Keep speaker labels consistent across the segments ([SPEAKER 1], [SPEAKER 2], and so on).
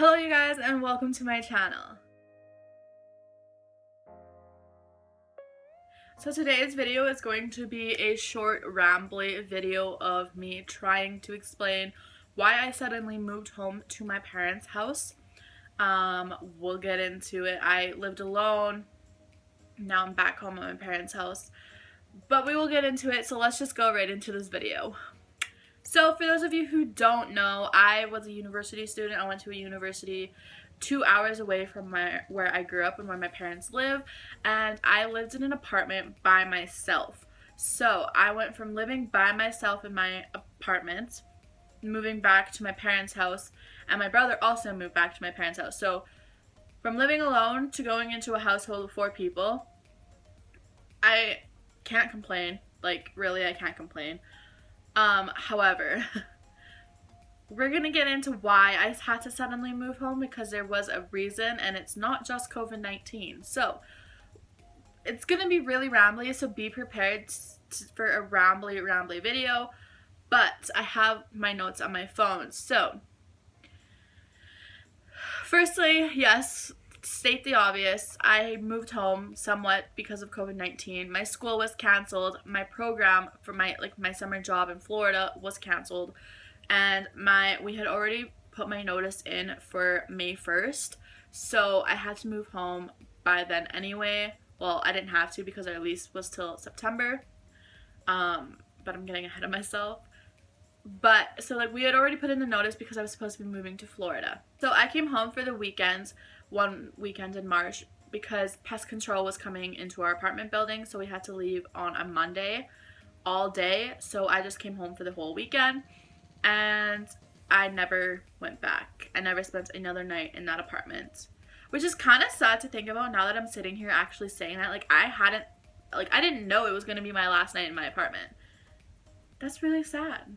[SPEAKER 1] Hello you guys and welcome to my channel. So today's video is going to be a short rambly video of me trying to explain why I suddenly moved home to my parents' house. We'll get into it. I lived alone. Now I'm back home at my parents' house. But we will get into it, so let's just go right into this video. So for those of you who don't know, I was a university student. I went to a university 2 hours away from where I grew up and where my parents live, and I lived in an apartment by myself. So I went from living by myself in my apartment, moving back to my parents' house, and my brother also moved back to my parents' house. So from living alone to going into a household of 4 people, I can't complain. Like, really, I can't complain. However, we're gonna get into why I had to suddenly move home, because there was a reason, and it's not just COVID-19. So it's gonna be really rambly, so be prepared for a rambly video, but I have my notes on my phone. So firstly, yes, state the obvious, I moved home somewhat because of COVID-19. My school was canceled. My program for my summer job in Florida was canceled, and we had already put my notice in for May 1st, so I had to move home by then anyway. Well, I didn't have to because our lease was till September, but I'm getting ahead of myself. But so we had already put in the notice because I was supposed to be moving to Florida. So I came home for the weekends, one weekend in March, because pest control was coming into our apartment building, so we had to leave on a Monday all day. So I just came home for the whole weekend, and I never went back. I never spent another night in that apartment, which is kind of sad to think about now that I'm sitting here actually saying that. I didn't know it was going to be my last night in my apartment. That's really sad.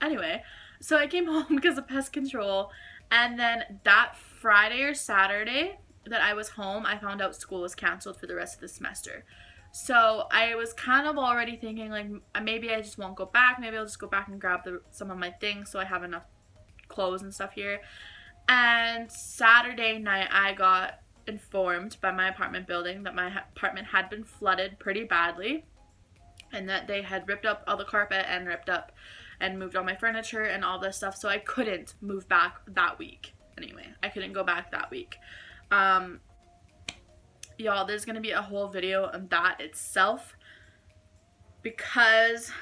[SPEAKER 1] Anyway, so I came home because of pest control, and then that Friday or Saturday that I was home, I found out school was canceled for the rest of the semester. So I was kind of already thinking, maybe I just won't go back. Maybe I'll just go back and grab some of my things so I have enough clothes and stuff here. And Saturday night, I got informed by my apartment building that my apartment had been flooded pretty badly, and that they had ripped up all the carpet and ripped up and moved all my furniture and all this stuff, so I couldn't move back that week. Anyway, I couldn't go back that week. Y'all, there's gonna be a whole video on that itself, because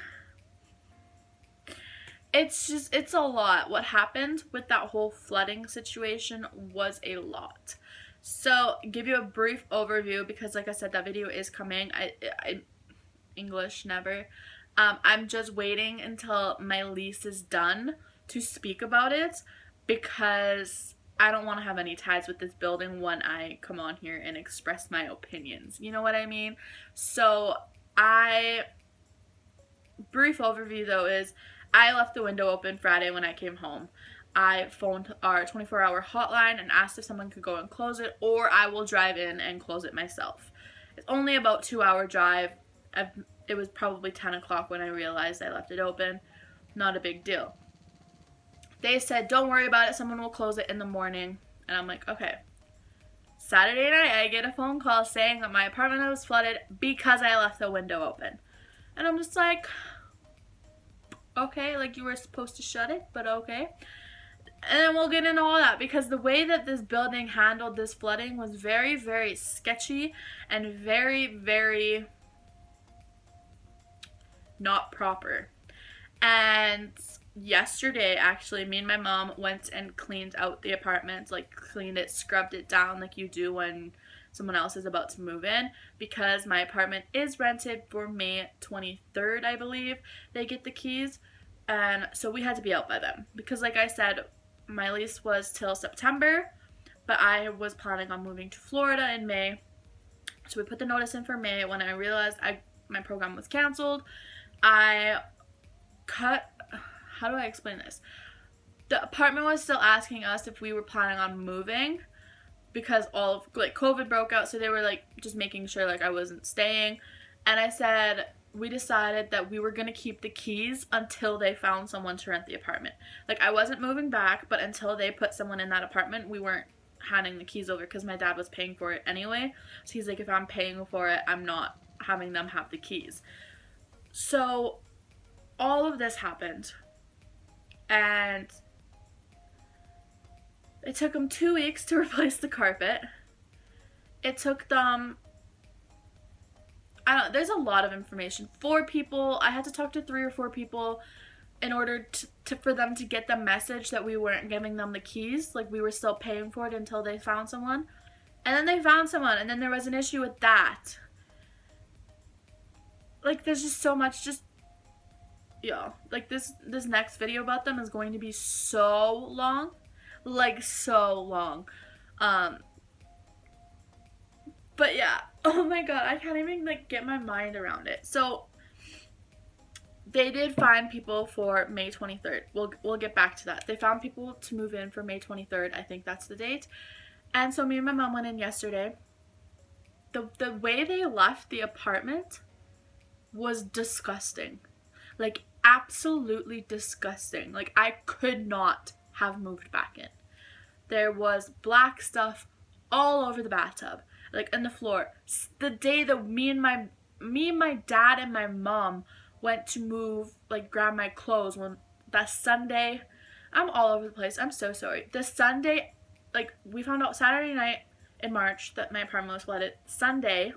[SPEAKER 1] it's a lot. What happened with that whole flooding situation was a lot. So give you a brief overview, because like I said, that video is coming. English never. I'm just waiting until my lease is done to speak about it, because I don't want to have any ties with this building when I come on here and express my opinions. You know what I mean? So brief overview though is, I left the window open Friday when I came home. I phoned our 24-hour hotline and asked if someone could go and close it, or I will drive in and close it myself. It's only about 2-hour drive. It was probably 10 o'clock when I realized I left it open. Not a big deal. They said, don't worry about it, someone will close it in the morning. And I'm like, okay. Saturday night, I get a phone call saying that my apartment was flooded because I left the window open. And I'm just like, okay, you were supposed to shut it, but okay. And then we'll get into all that, because the way that this building handled this flooding was very, very sketchy and very, very not proper. And yesterday, actually, me and my mom went and cleaned out the apartment, cleaned it, scrubbed it down like you do when someone else is about to move in, because my apartment is rented for May 23rd, I believe they get the keys. And so we had to be out by then, because like I said, my lease was till September, but I was planning on moving to Florida in May. So we put the notice in for May. When I realized my program was canceled, how do I explain this? The apartment was still asking us if we were planning on moving, because all of COVID broke out, so they were just making sure I wasn't staying. And I said, we decided that we were going to keep the keys until they found someone to rent the apartment. Like, I wasn't moving back, but until they put someone in that apartment, we weren't handing the keys over because my dad was paying for it anyway. So he's like, if I'm paying for it, I'm not having them have the keys. So all of this happened, and it took them 2 weeks to replace the carpet. It took them, there's a lot of information. 4 people, I had to talk to 3 or 4 people in order for them to get the message that we weren't giving them the keys. Like, we were still paying for it until they found someone. And then they found someone, and then there was an issue with that. Like, there's just so much, like, this next video about them is going to be so long. Like, so long. But yeah, oh my god, I can't even, like, get my mind around it. So, they did find people for May 23rd. We'll get back to that. They found people to move in for May 23rd. I think that's the date. And so me and my mom went in yesterday. The way they left the apartment was disgusting. Like, absolutely disgusting. Like, I could not have moved back in. There was black stuff all over the bathtub, like, in the floor. The day that me and my dad and my mom went to move, like, grab my clothes, when that Sunday, I'm all over the place, I'm so sorry. The Sunday, like, we found out Saturday night in March that my apartment was flooded. Sunday,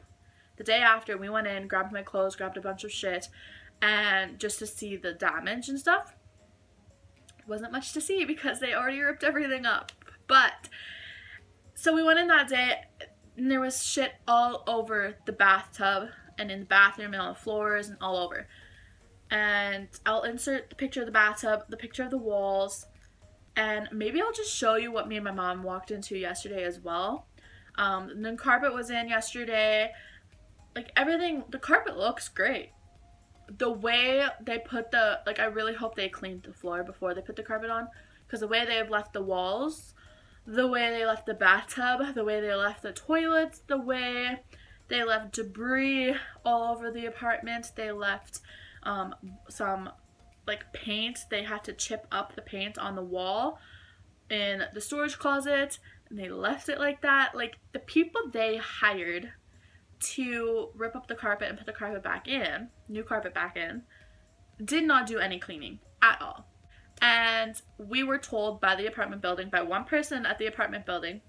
[SPEAKER 1] the day after, we went in, grabbed my clothes, grabbed a bunch of shit, and just to see the damage and stuff. Wasn't much to see because they already ripped everything up. But, so we went in that day, and there was shit all over the bathtub, and in the bathroom, and on the floors, and all over. And I'll insert the picture of the bathtub, the picture of the walls, and maybe I'll just show you what me and my mom walked into yesterday as well. And then carpet was in yesterday. Like, everything, the carpet looks great. The way they put I really hope they cleaned the floor before they put the carpet on, because the way they've left the walls, the way they left the bathtub, the way they left the toilets, the way they left debris all over the apartment. They left some, like, paint. They had to chip up the paint on the wall in the storage closet, and they left it like that. Like, the people they hired to rip up the carpet and put the carpet back in, new carpet back in, did not do any cleaning at all. And we were told by the apartment building, by one person at the apartment building.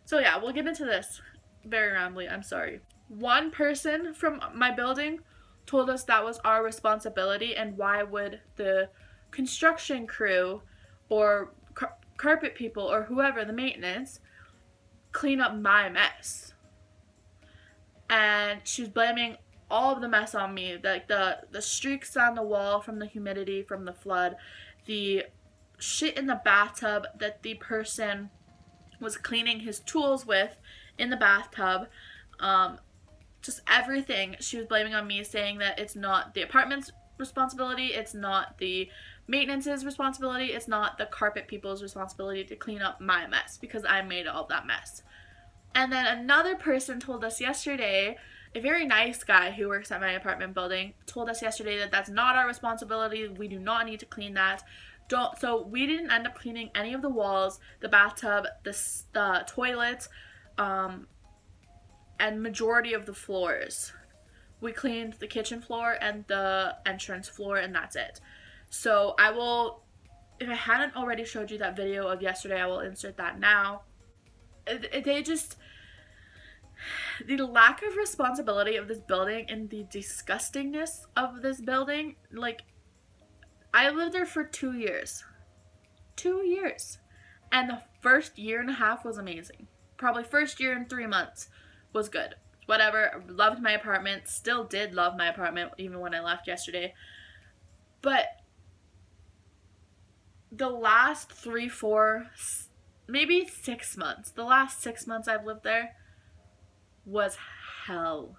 [SPEAKER 1] So yeah, we'll get into this. Very rambly, I'm sorry. One person from my building told us that was our responsibility, and why would the construction crew or carpet people or whoever, the maintenance, clean up my mess? And she was blaming all of the mess on me, like the streaks on the wall from the humidity from the flood, the shit in the bathtub that the person was cleaning his tools with in the bathtub, just everything she was blaming on me, saying that it's not the apartment's responsibility, it's not the maintenance's responsibility, it's not the carpet people's responsibility to clean up my mess, because I made all that mess. And then another person told us yesterday, a very nice guy who works at my apartment building, told us yesterday that that's not our responsibility, we do not need to clean that. So we didn't end up cleaning any of the walls, the bathtub, the toilet, and majority of the floors. We cleaned the kitchen floor and the entrance floor, and that's it. So I will, if I hadn't already showed you that video of yesterday, I will insert that now. The lack of responsibility of this building and the disgustingness of this building, like, I lived there for 2 years. 2 years. And the first year and a half was amazing. Probably first year and 3 months was good. Whatever, loved my apartment, still did love my apartment even when I left yesterday. But the last 3, 4, maybe 6 months, the last 6 months I've lived there was hell.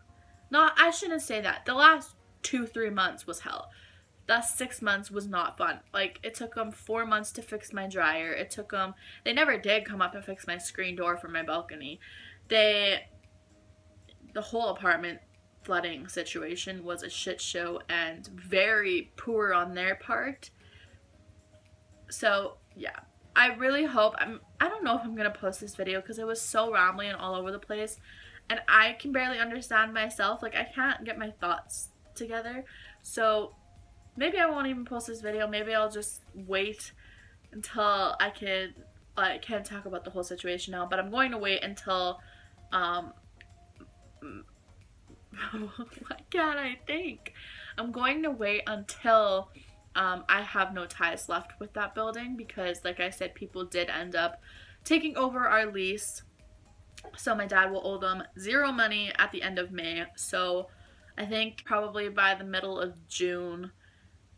[SPEAKER 1] No, I shouldn't say that. The last 2, 3 months was hell. The 6 months was not fun. Like, it took them 4 months to fix my dryer. It took them, they never did come up and fix my screen door for my balcony. The whole apartment flooding situation was a shit show and very poor on their part. So yeah, I really hope, I don't know if I'm gonna post this video because it was so rambly and all over the place, and I can barely understand myself. Like, I can't get my thoughts together. So maybe I won't even post this video. Maybe I'll just wait until I can't talk about the whole situation now, but I'm going to wait until why can't I think? I'm going to wait until I have no ties left with that building, because like I said, people did end up taking over our lease, so my dad will owe them zero money at the end of May. So I think probably by the middle of June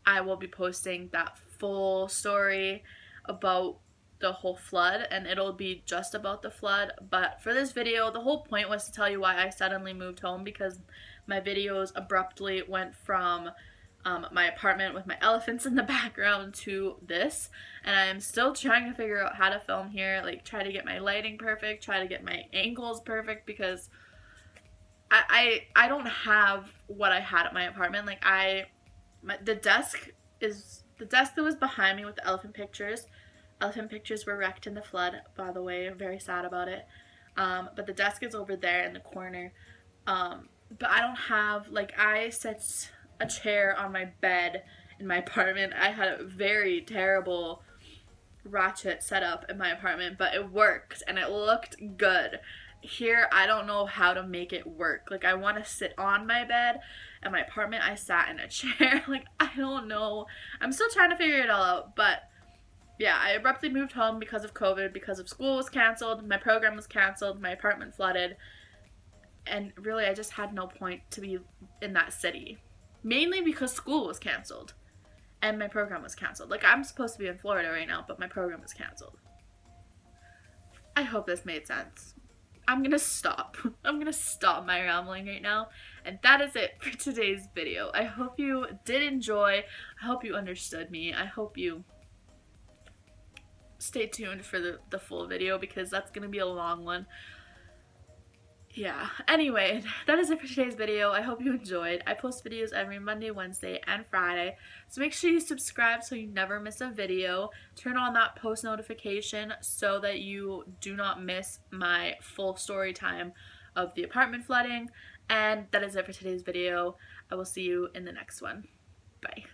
[SPEAKER 1] I will be posting that full story about the whole flood, and it'll be just about the flood. But for this video, the whole point was to tell you why I suddenly moved home, because my videos abruptly went from my apartment with my elephants in the background to this, and I'm still trying to figure out how to film here, like try to get my lighting perfect, try to get my angles perfect, because I don't have what I had at my apartment. Like the desk that was behind me with the elephant pictures. Elephant pictures were wrecked in the flood, by the way. I'm very sad about it. But the desk is over there in the corner. But I don't have, like, I set a chair on my bed in my apartment. I had a very terrible ratchet setup in my apartment, but it worked and it looked good. Here, I don't know how to make it work. Like, I want to sit on my bed. In my apartment, I sat in a chair. Like, I don't know. I'm still trying to figure it all out, but yeah, I abruptly moved home because of COVID, because of school was canceled, my program was canceled, my apartment flooded, and really I just had no point to be in that city. Mainly because school was canceled and my program was canceled. Like, I'm supposed to be in Florida right now, but my program was canceled. I hope this made sense. I'm gonna stop. I'm gonna stop my rambling right now. And that is it for today's video. I hope you did enjoy. I hope you understood me. I hope you stay tuned for the full video, because that's gonna be a long one. Yeah, anyway, that is it for today's video. I hope you enjoyed. I post videos every Monday, Wednesday, and Friday, so make sure you subscribe so you never miss a video. Turn on that post notification so that you do not miss my full story time of the apartment flooding. And that is it for today's video. I will see you in the next one. Bye.